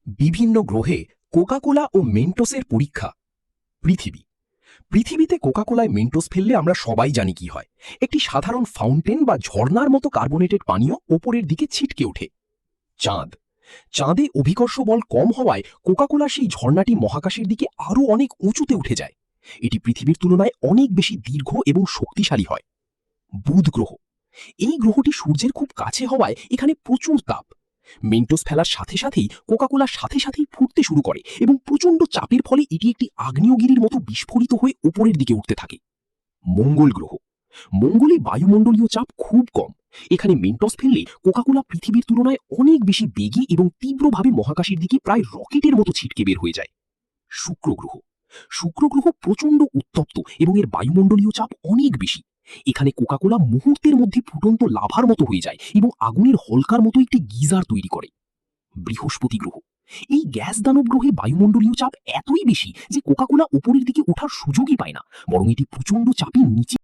বিভিন্ন গ্রহে কোকাকোলা ও মেন্টোসের পরীক্ষা। পৃথিবীতে কোকাকোলায় মেন্টোস ফেললে আমরা সবাই জানি কি হয়। একটি সাধারণ ফাউন্টেন বা ঝর্ণার মতো কার্বনেটেড পানীয় ওপরের দিকে ছিটকে ওঠে। চাঁদে অভিকর্ষ বল কম হওয়ায় কোকাকোলার সেই ঝর্ণাটি মহাকাশের দিকে আরও অনেক উঁচুতে উঠে যায়। এটি পৃথিবীর তুলনায় অনেক বেশি দীর্ঘ এবং শক্তিশালী হয়। বুধ গ্রহ, এই গ্রহটি সূর্যের খুব কাছে হওয়ায় এখানে প্রচুর তাপ। মেন্টোস ফেলার সাথে সাথেই কোকাকোলার সাথে সাথেই ফুটতে শুরু করে এবং প্রচণ্ড চাপের ফলে এটি একটি আগ্নেয়গিরির মতো বিস্ফোরিত হয়ে উপরের দিকে উঠতে থাকে। মঙ্গল গ্রহ, মঙ্গলে বায়ুমণ্ডলীয় চাপ খুব কম। এখানে মেন্টোস ফেললে কোকাকোলা পৃথিবীর তুলনায় অনেক বেশি বেগী এবং তীব্রভাবে মহাকাশের দিকে প্রায় রকেটের মতো ছিটকে বের হয়ে যায়। শুক্র গ্রহ প্রচণ্ড উত্তপ্ত এবং এর বায়ুমণ্ডলীয় চাপ অনেক বেশি। এখানে কোকাকোলা মুহূর্তের মধ্যে ফুটন্ত লাভার মতো হয়ে যায় এবং আগুনের হলকার মতো একটি গিজার তৈরি করে। বৃহস্পতি গ্রহ, এই গ্যাস দানব গ্রহে বায়ুমণ্ডলীয় চাপ এতই বেশি যে কোকাকোলা উপরের দিকে ওঠার সুযোগই পায় না, বরং এটি প্রচণ্ড চাপে নিচে